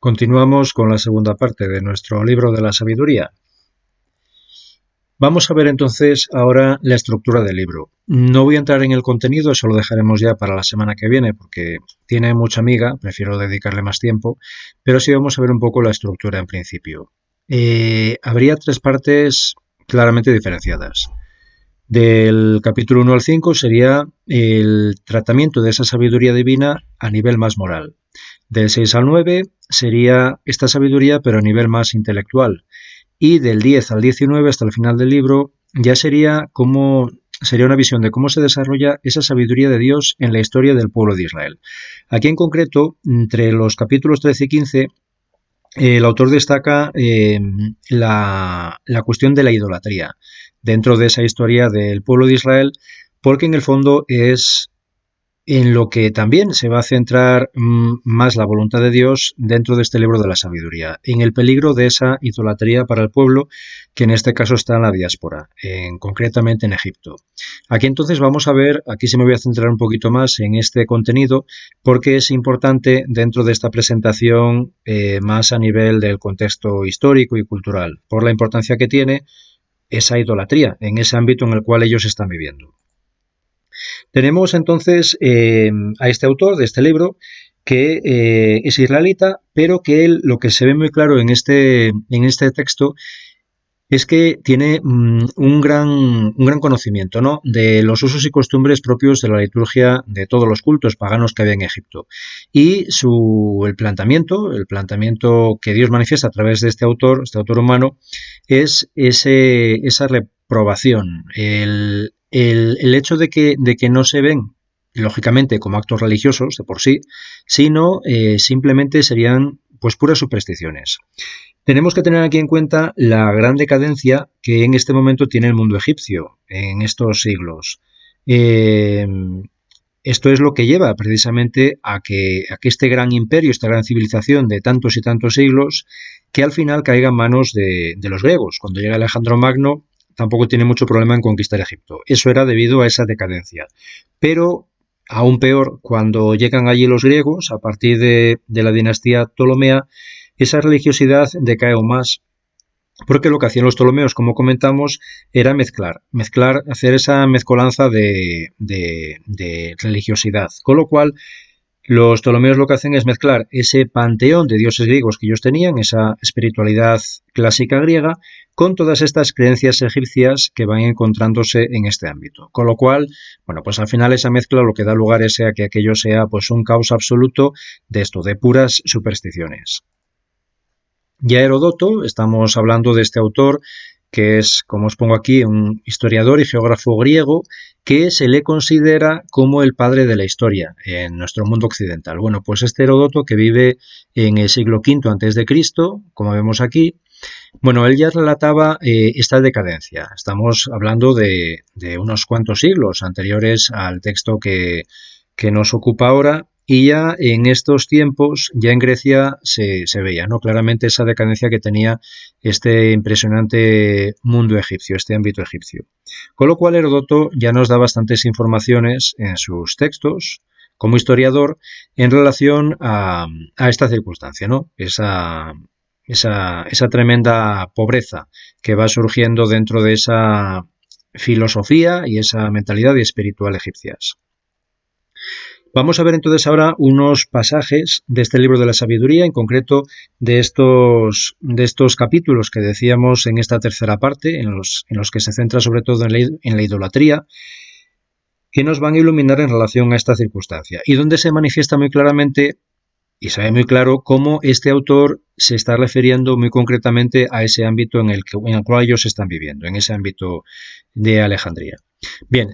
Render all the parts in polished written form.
Continuamos con la segunda parte de nuestro libro de la sabiduría. Vamos a ver entonces ahora la estructura del libro. No voy a entrar en el contenido, eso lo dejaremos ya para la semana que viene porque tiene mucha miga, prefiero dedicarle más tiempo, pero sí vamos a ver un poco la estructura en principio. Habría tres partes claramente diferenciadas. Del capítulo 1 al 5 sería el tratamiento de esa sabiduría divina a nivel más moral. Del 6 al 9 sería esta sabiduría pero a nivel más intelectual. Y del 10 al 19 hasta el final del libro ya sería una visión de cómo se desarrolla esa sabiduría de Dios en la historia del pueblo de Israel. Aquí en concreto, entre los capítulos 13 y 15, el autor destaca la cuestión de la idolatría dentro de esa historia del pueblo de Israel, porque en el fondo es en lo que también se va a centrar más la voluntad de Dios dentro de este libro de la sabiduría, en el peligro de esa idolatría para el pueblo, que en este caso está en la diáspora, concretamente en Egipto. Aquí entonces vamos a ver, aquí sí me voy a centrar un poquito más en este contenido, porque es importante dentro de esta presentación más a nivel del contexto histórico y cultural, por la importancia que tiene esa idolatría en ese ámbito en el cual ellos están viviendo. Tenemos entonces a este autor de este libro que es israelita, pero que él, lo que se ve muy claro en este texto es que tiene un gran conocimiento, ¿no?, de los usos y costumbres propios de la liturgia de todos los cultos paganos que había en Egipto. Y el planteamiento que Dios manifiesta a través de este autor humano, es esa reprobación, el hecho de que no se ven, lógicamente, como actos religiosos de por sí, sino simplemente serían pues puras supersticiones. Tenemos que tener aquí en cuenta la gran decadencia que en este momento tiene el mundo egipcio en estos siglos. Esto es lo que lleva precisamente a que este gran imperio, esta gran civilización de tantos y tantos siglos, que al final caiga en manos de los griegos. Cuando llega Alejandro Magno, tampoco tiene mucho problema en conquistar Egipto. Eso era debido a esa decadencia. Pero aún peor, cuando llegan allí los griegos, a partir de la dinastía Ptolomea, esa religiosidad decae aún más, porque lo que hacían los ptolomeos, como comentamos, era hacer esa mezcolanza de religiosidad. Con lo cual, los ptolomeos lo que hacen es mezclar ese panteón de dioses griegos que ellos tenían, esa espiritualidad clásica griega, con todas estas creencias egipcias que van encontrándose en este ámbito. Con lo cual, bueno, pues al final esa mezcla lo que da lugar es a que aquello sea pues un caos absoluto de puras supersticiones. Ya Heródoto, estamos hablando de este autor que es, como os pongo aquí, un historiador y geógrafo griego que se le considera como el padre de la historia en nuestro mundo occidental. Bueno, pues este Heródoto, que vive en el siglo V a.C., como vemos aquí, bueno, él ya relataba esta decadencia. Estamos hablando de unos cuantos siglos anteriores al texto que nos ocupa ahora. Y ya en estos tiempos, ya en Grecia se veía, ¿no?, claramente esa decadencia que tenía este impresionante mundo egipcio, este ámbito egipcio. Con lo cual Heródoto ya nos da bastantes informaciones en sus textos, como historiador, en relación a esta circunstancia, ¿no?, esa tremenda pobreza que va surgiendo dentro de esa filosofía y esa mentalidad espiritual egipcias. Vamos a ver entonces ahora unos pasajes de este libro de la sabiduría, en concreto de estos capítulos que decíamos en esta tercera parte, en los que se centra sobre todo en la idolatría, que nos van a iluminar en relación a esta circunstancia y donde se manifiesta muy claramente y se ve muy claro cómo este autor se está refiriendo muy concretamente a ese ámbito en el cual ellos están viviendo, en ese ámbito de Alejandría. Bien,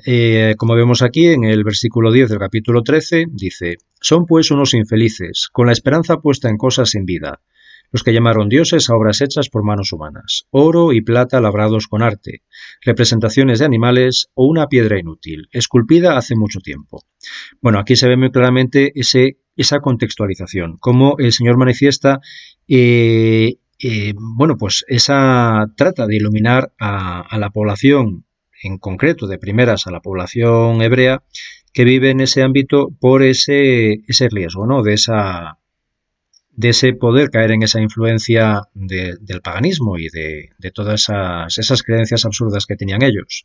como vemos aquí en el versículo 10 del capítulo 13, dice: «Son pues unos infelices, con la esperanza puesta en cosas sin vida, los que llamaron dioses a obras hechas por manos humanas, oro y plata labrados con arte, representaciones de animales o una piedra inútil, esculpida hace mucho tiempo». Bueno, aquí se ve muy claramente esa contextualización, cómo el Señor manifiesta, bueno, pues trata de iluminar a la población, en concreto de primeras a la población hebrea que vive en ese ámbito por ese riesgo, ¿no?, de esa de ese poder caer en esa influencia del paganismo y de todas esas creencias absurdas que tenían ellos.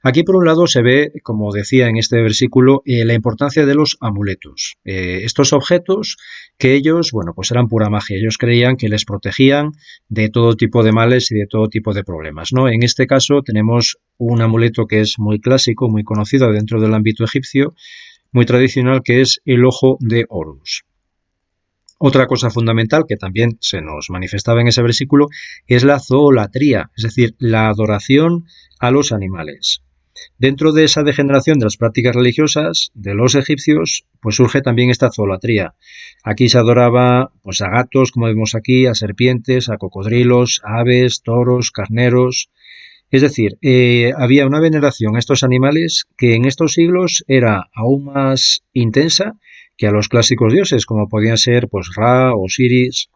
Aquí, por un lado, se ve, como decía en este versículo, la importancia de los amuletos. Estos objetos que ellos, bueno, pues eran pura magia. Ellos creían que les protegían de todo tipo de males y de todo tipo de problemas, ¿no? En este caso tenemos un amuleto que es muy clásico, muy conocido dentro del ámbito egipcio, muy tradicional, que es el ojo de Horus. Otra cosa fundamental que también se nos manifestaba en ese versículo es la zoolatría, es decir, la adoración a los animales. Dentro de esa degeneración de las prácticas religiosas de los egipcios, pues surge también esta zoolatría. Aquí se adoraba pues a gatos, como vemos aquí, a serpientes, a cocodrilos, a aves, toros, carneros. Es decir, había una veneración a estos animales que en estos siglos era aún más intensa que a los clásicos dioses, como podían ser pues Ra, Osiris.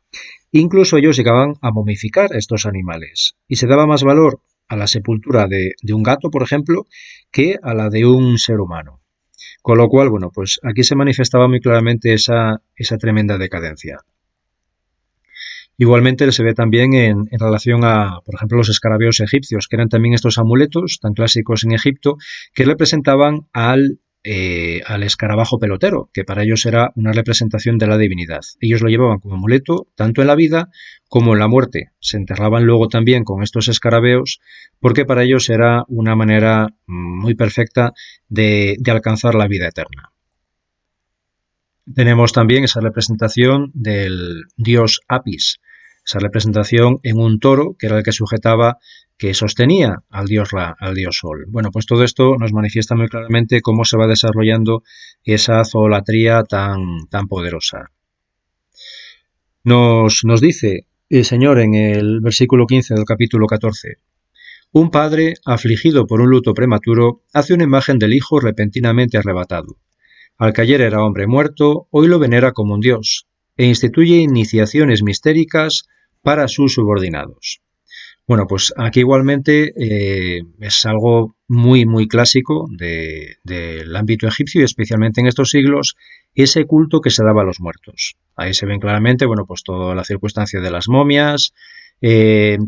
Incluso ellos llegaban a momificar estos animales y se daba más valor a la sepultura de un gato, por ejemplo, que a la de un ser humano. Con lo cual, bueno, pues aquí se manifestaba muy claramente esa tremenda decadencia. Igualmente se ve también en relación a, por ejemplo, los escarabeos egipcios, que eran también estos amuletos tan clásicos en Egipto, que representaban al escarabajo pelotero, que para ellos era una representación de la divinidad. Ellos lo llevaban como amuleto tanto en la vida como en la muerte. Se enterraban luego también con estos escarabeos porque para ellos era una manera muy perfecta de alcanzar la vida eterna. Tenemos también esa representación del dios Apis, esa representación en un toro que era el que sujetaba, que sostenía al dios Sol. Bueno, pues todo esto nos manifiesta muy claramente cómo se va desarrollando esa zoolatría tan poderosa. Nos dice el Señor en el versículo 15 del capítulo 14: un padre, afligido por un luto prematuro, hace una imagen del hijo repentinamente arrebatado. Al que ayer era hombre muerto, hoy lo venera como un dios, e instituye iniciaciones mistéricas para sus subordinados. Bueno, pues aquí igualmente es algo muy clásico del ámbito egipcio y especialmente en estos siglos, ese culto que se daba a los muertos. Ahí se ven claramente, bueno, pues toda la circunstancia de las momias,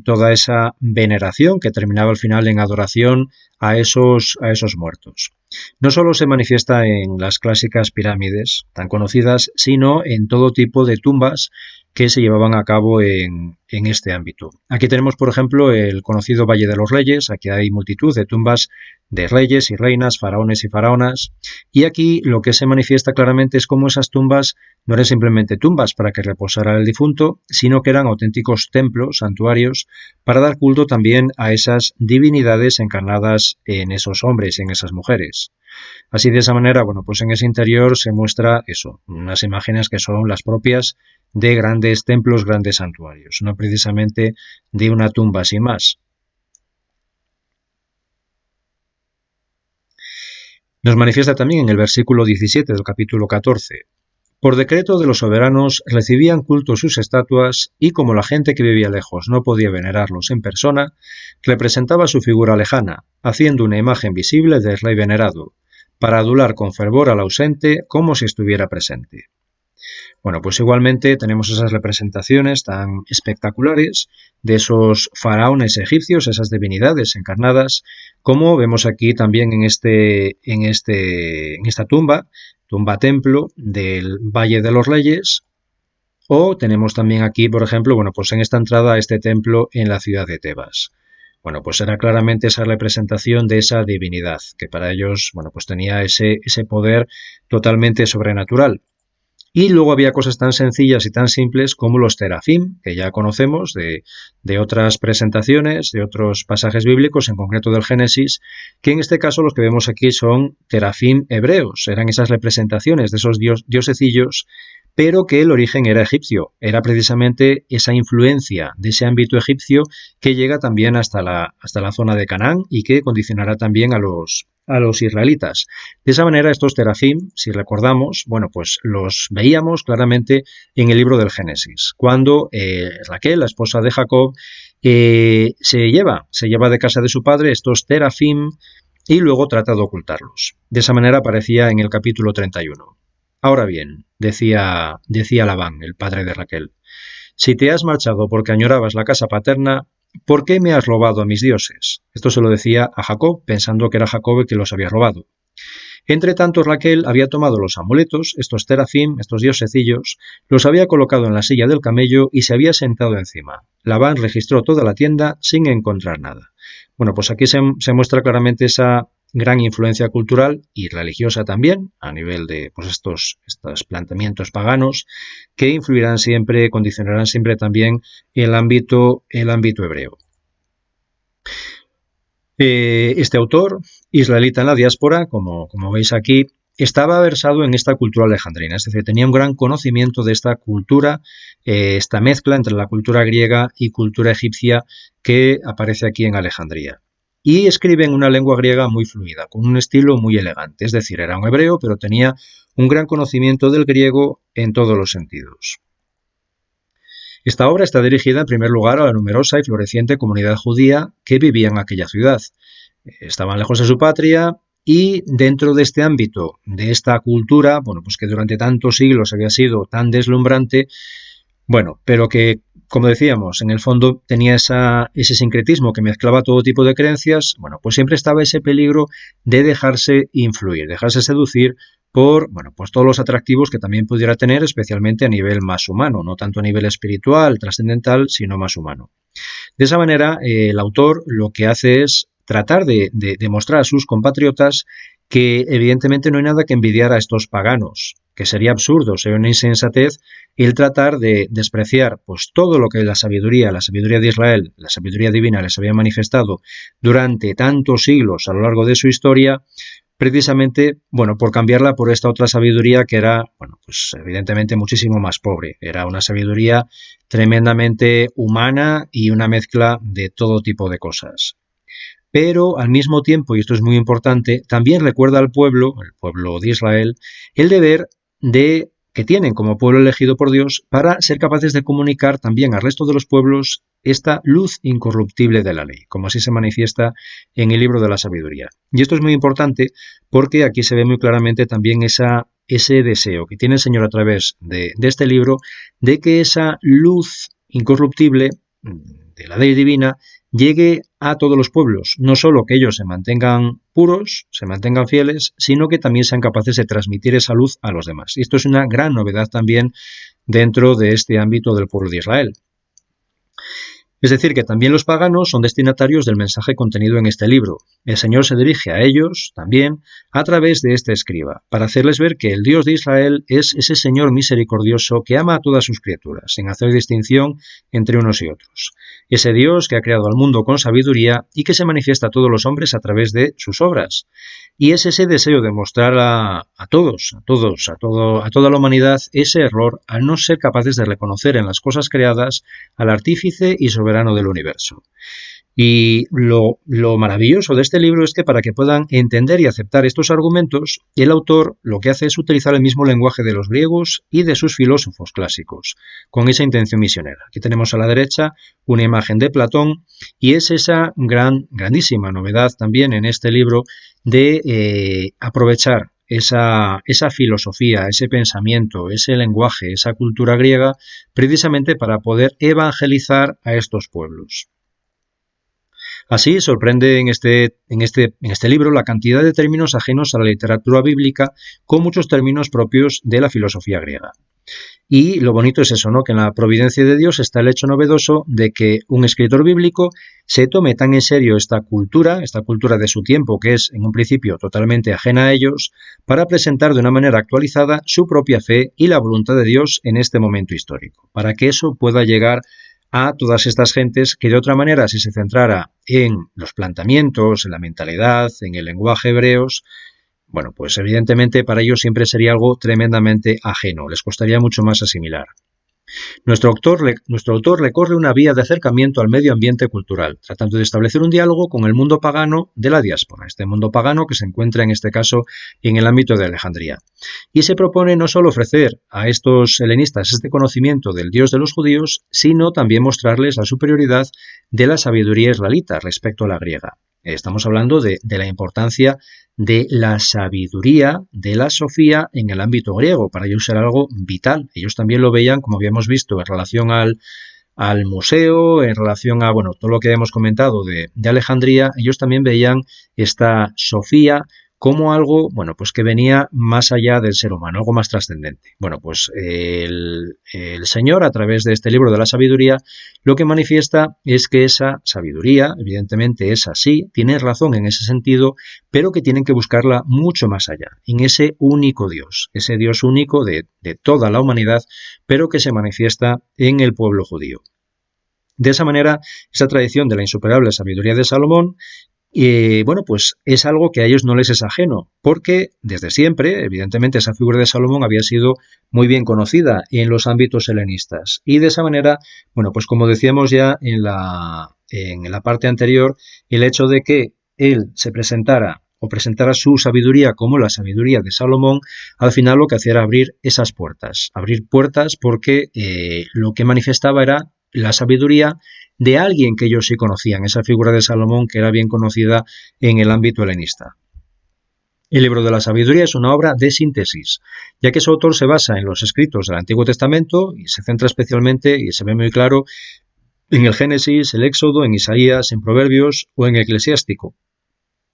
toda esa veneración que terminaba al final en adoración a esos muertos. No solo se manifiesta en las clásicas pirámides tan conocidas, sino en todo tipo de tumbas que se llevaban a cabo en este ámbito. Aquí tenemos, por ejemplo, el conocido Valle de los Reyes. Aquí hay multitud de tumbas de reyes y reinas, faraones y faraonas, y aquí lo que se manifiesta claramente es cómo esas tumbas no eran simplemente tumbas para que reposara el difunto, sino que eran auténticos templos, santuarios, para dar culto también a esas divinidades encarnadas en esos hombres y en esas mujeres. Así, de esa manera, bueno, pues en ese interior se muestra eso, unas imágenes que son las propias de grandes templos, grandes santuarios, no precisamente de una tumba sin más. Nos manifiesta también en el versículo 17 del capítulo 14. Por decreto de los soberanos recibían culto sus estatuas y como la gente que vivía lejos no podía venerarlos en persona, representaba su figura lejana, haciendo una imagen visible del rey venerado, para adular con fervor al ausente como si estuviera presente. Bueno, pues igualmente tenemos esas representaciones tan espectaculares de esos faraones egipcios, esas divinidades encarnadas, como vemos aquí también en esta tumba templo del Valle de los Reyes, o tenemos también aquí, por ejemplo, bueno, pues en esta entrada a este templo en la ciudad de Tebas. Bueno, pues era claramente esa representación de esa divinidad, que para ellos, bueno, pues tenía ese poder totalmente sobrenatural. Y luego había cosas tan sencillas y tan simples como los terafim, que ya conocemos de otras presentaciones, de otros pasajes bíblicos, en concreto del Génesis, que en este caso los que vemos aquí son terafim hebreos, eran esas representaciones de esos diosecillos, pero que el origen era egipcio, era precisamente esa influencia de ese ámbito egipcio que llega también hasta la zona de Canaán y que condicionará también a los israelitas. De esa manera, estos terafim, si recordamos, bueno, pues los veíamos claramente en el libro del Génesis, cuando Raquel, la esposa de Jacob, se lleva de casa de su padre estos terafim y luego trata de ocultarlos. De esa manera aparecía en el capítulo 31. Ahora bien, decía Labán, el padre de Raquel, si te has marchado porque añorabas la casa paterna, ¿por qué me has robado a mis dioses? Esto se lo decía a Jacob, pensando que era Jacob el que los había robado. Entre tanto, Raquel había tomado los amuletos, estos terafim, estos diosecillos, los había colocado en la silla del camello y se había sentado encima. Labán registró toda la tienda sin encontrar nada. Bueno, pues aquí se muestra claramente esa gran influencia cultural y religiosa también, a nivel de pues estos planteamientos paganos, que influirán siempre, condicionarán siempre también el ámbito hebreo. Este autor, israelita en la diáspora, como veis aquí, estaba versado en esta cultura alejandrina, es decir, tenía un gran conocimiento de esta cultura, esta mezcla entre la cultura griega y cultura egipcia que aparece aquí en Alejandría. Y escribe en una lengua griega muy fluida, con un estilo muy elegante, es decir, era un hebreo, pero tenía un gran conocimiento del griego en todos los sentidos. Esta obra está dirigida en primer lugar a la numerosa y floreciente comunidad judía que vivía en aquella ciudad. Estaban lejos de su patria y dentro de este ámbito, de esta cultura, bueno, pues que durante tantos siglos había sido tan deslumbrante, bueno, pero que, como decíamos, en el fondo tenía ese sincretismo que mezclaba todo tipo de creencias, bueno, pues siempre estaba ese peligro de dejarse influir, dejarse seducir por, bueno, pues todos los atractivos que también pudiera tener, especialmente a nivel más humano, no tanto a nivel espiritual, trascendental, sino más humano. De esa manera, el autor lo que hace es tratar de demostrar a sus compatriotas que evidentemente no hay nada que envidiar a estos paganos, que sería absurdo, sería una insensatez el tratar de despreciar pues todo lo que la sabiduría de Israel, la sabiduría divina les había manifestado durante tantos siglos a lo largo de su historia, precisamente, bueno, por cambiarla por esta otra sabiduría que era, bueno, pues evidentemente muchísimo más pobre. Era una sabiduría tremendamente humana y una mezcla de todo tipo de cosas. Pero al mismo tiempo, y esto es muy importante, también recuerda al pueblo, el pueblo de Israel, el deber de que tienen como pueblo elegido por Dios para ser capaces de comunicar también al resto de los pueblos esta luz incorruptible de la ley, como así se manifiesta en el libro de la sabiduría. Y esto es muy importante porque aquí se ve muy claramente también ese deseo que tiene el Señor a través de este libro de que esa luz incorruptible de la ley divina llegue a todos los pueblos, no solo que ellos se mantengan puros, se mantengan fieles, sino que también sean capaces de transmitir esa luz a los demás. Y esto es una gran novedad también dentro de este ámbito del pueblo de Israel. Es decir, que también los paganos son destinatarios del mensaje contenido en este libro. El Señor se dirige a ellos también a través de este escriba, para hacerles ver que el Dios de Israel es ese Señor misericordioso que ama a todas sus criaturas, sin hacer distinción entre unos y otros. Ese Dios que ha creado al mundo con sabiduría y que se manifiesta a todos los hombres a través de sus obras. Y es ese deseo de mostrar a toda la humanidad ese error al no ser capaces de reconocer en las cosas creadas al artífice y soberano del universo. Y lo maravilloso de este libro es que para que puedan entender y aceptar estos argumentos, el autor lo que hace es utilizar el mismo lenguaje de los griegos y de sus filósofos clásicos, con esa intención misionera. Aquí tenemos a la derecha una imagen de Platón y es esa grandísima novedad también en este libro de aprovechar esa filosofía, ese pensamiento, ese lenguaje, esa cultura griega, precisamente para poder evangelizar a estos pueblos. Así sorprende en este libro la cantidad de términos ajenos a la literatura bíblica con muchos términos propios de la filosofía griega. Y lo bonito es eso, ¿no? Que en la providencia de Dios está el hecho novedoso de que un escritor bíblico se tome tan en serio esta cultura de su tiempo, que es en un principio totalmente ajena a ellos, para presentar de una manera actualizada su propia fe y la voluntad de Dios en este momento histórico, para que eso pueda llegar a todas estas gentes que de otra manera, si se centrara en los planteamientos, en la mentalidad, en el lenguaje hebreos, bueno, pues evidentemente para ellos siempre sería algo tremendamente ajeno, les costaría mucho más asimilar. Nuestro autor recorre una vía de acercamiento al medio ambiente cultural, tratando de establecer un diálogo con el mundo pagano de la diáspora, este mundo pagano que se encuentra en este caso en el ámbito de Alejandría. Y se propone no solo ofrecer a estos helenistas este conocimiento del Dios de los judíos, sino también mostrarles la superioridad de la sabiduría israelita respecto a la griega. Estamos hablando de la importancia de la sabiduría, de la sofía en el ámbito griego. Para ellos era algo vital. Ellos también lo veían, como habíamos visto, en relación al museo, en relación a, bueno, todo lo que hemos comentado de Alejandría. Ellos también veían esta sofía como algo, bueno, pues que venía más allá del ser humano, algo más trascendente. Bueno, pues el Señor, a través de este libro de la sabiduría, lo que manifiesta es que esa sabiduría, evidentemente es así, tiene razón en ese sentido, pero que tienen que buscarla mucho más allá, en ese único Dios, ese Dios único de toda la humanidad, pero que se manifiesta en el pueblo judío. De esa manera, esa tradición de la insuperable sabiduría de Salomón, bueno, pues es algo que a ellos no les es ajeno, porque desde siempre, evidentemente, esa figura de Salomón había sido muy bien conocida en los ámbitos helenistas. Y de esa manera, bueno, pues como decíamos ya en la parte anterior, el hecho de que él se presentara o presentara su sabiduría como la sabiduría de Salomón, al final lo que hacía era abrir esas puertas. Abrir puertas porque lo que manifestaba era la sabiduría de alguien que ellos sí conocían, esa figura de Salomón que era bien conocida en el ámbito helenista. El libro de la sabiduría es una obra de síntesis, ya que su autor se basa en los escritos del Antiguo Testamento y se centra especialmente, y se ve muy claro, en el Génesis, el Éxodo, en Isaías, en Proverbios o en Eclesiástico.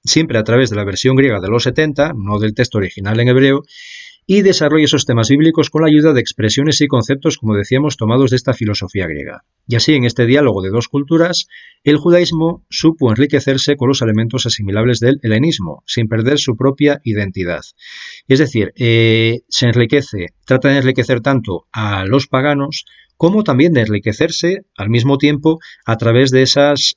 Siempre a través de la versión griega de los 70, no del texto original en hebreo, y desarrolla esos temas bíblicos con la ayuda de expresiones y conceptos, como decíamos, tomados de esta filosofía griega. Y así, en este diálogo de dos culturas, el judaísmo supo enriquecerse con los elementos asimilables del helenismo, sin perder su propia identidad. Es decir, se enriquece, trata de enriquecer tanto a los paganos, como también de enriquecerse al mismo tiempo a través de esas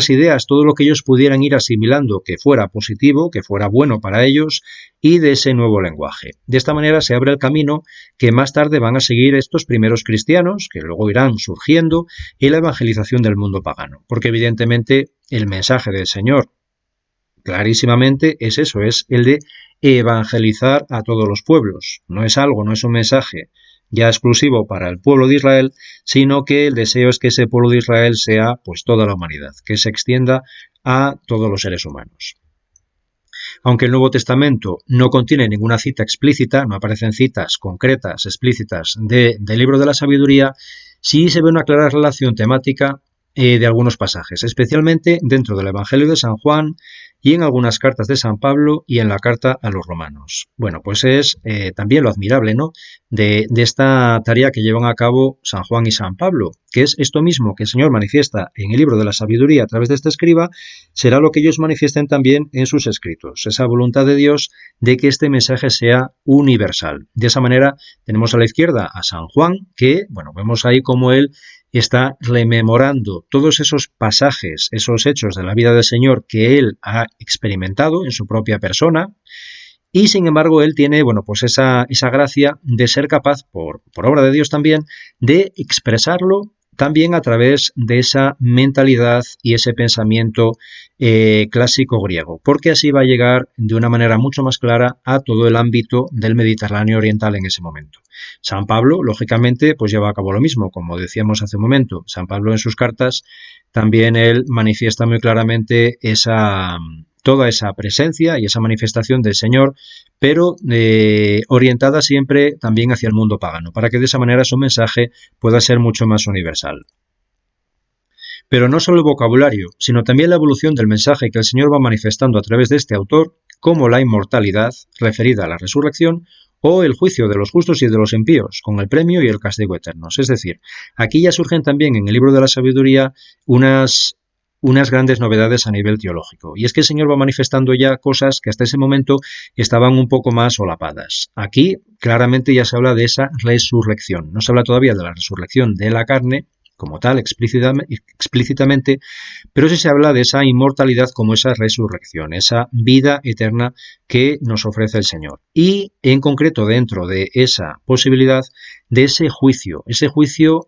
ideas, todo lo que ellos pudieran ir asimilando que fuera positivo, que fuera bueno para ellos, y de ese nuevo lenguaje. De esta manera se abre el camino que más tarde van a seguir estos primeros cristianos, que luego irán surgiendo, en la evangelización del mundo pagano. Porque evidentemente el mensaje del Señor, clarísimamente, es eso, es el de evangelizar a todos los pueblos. No es un mensaje ya exclusivo para el pueblo de Israel, sino que el deseo es que ese pueblo de Israel sea pues toda la humanidad, que se extienda a todos los seres humanos. Aunque el Nuevo Testamento no contiene ninguna cita explícita, no aparecen citas concretas, explícitas del libro de la sabiduría, sí se ve una clara relación temática de algunos pasajes, especialmente dentro del Evangelio de San Juan y en algunas cartas de San Pablo y en la carta a los romanos. Bueno, pues es también lo admirable, ¿no?, de esta tarea que llevan a cabo San Juan y San Pablo, que es esto mismo que el Señor manifiesta en el libro de la sabiduría a través de este escriba, será lo que ellos manifiesten también en sus escritos, esa voluntad de Dios de que este mensaje sea universal. De esa manera tenemos a la izquierda a San Juan, que, bueno, vemos ahí como él está rememorando todos esos pasajes, esos hechos de la vida del Señor que él ha experimentado en su propia persona, y sin embargo él tiene, bueno, pues esa gracia de ser capaz, por obra de Dios también, de expresarlo también a través de esa mentalidad y ese pensamiento clásico griego, porque así va a llegar de una manera mucho más clara a todo el ámbito del Mediterráneo oriental en ese momento. San Pablo, lógicamente, pues lleva a cabo lo mismo, como decíamos hace un momento. San Pablo en sus cartas también él manifiesta muy claramente toda esa presencia y esa manifestación del Señor, pero orientada siempre también hacia el mundo pagano, para que de esa manera su mensaje pueda ser mucho más universal. Pero no solo el vocabulario, sino también la evolución del mensaje que el Señor va manifestando a través de este autor, como la inmortalidad, referida a la resurrección, o el juicio de los justos y de los impíos, con el premio y el castigo eternos. Es decir, aquí ya surgen también en el libro de la sabiduría unas grandes novedades a nivel teológico. Y es que el Señor va manifestando ya cosas que hasta ese momento estaban un poco más solapadas. Aquí claramente ya se habla de esa resurrección. No se habla todavía de la resurrección de la carne como tal explícitamente, pero sí se habla de esa inmortalidad como esa resurrección, esa vida eterna que nos ofrece el Señor. Y en concreto dentro de esa posibilidad de ese juicio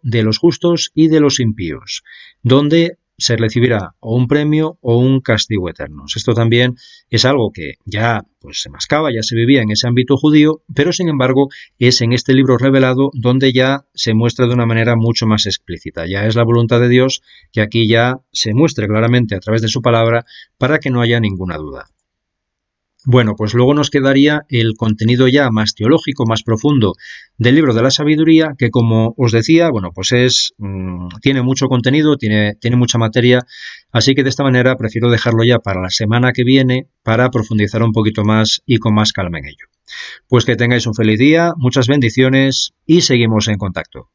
de los justos y de los impíos, donde se recibirá o un premio o un castigo eternos. Esto también es algo que ya pues se mascaba, ya se vivía en ese ámbito judío, pero sin embargo es en este libro revelado donde ya se muestra de una manera mucho más explícita. Ya es la voluntad de Dios que aquí ya se muestre claramente a través de su palabra para que no haya ninguna duda. Bueno, pues luego nos quedaría el contenido ya más teológico, más profundo del libro de la sabiduría, que como os decía, bueno, pues tiene mucho contenido, tiene mucha materia, así que de esta manera prefiero dejarlo ya para la semana que viene para profundizar un poquito más y con más calma en ello. Pues que tengáis un feliz día, muchas bendiciones y seguimos en contacto.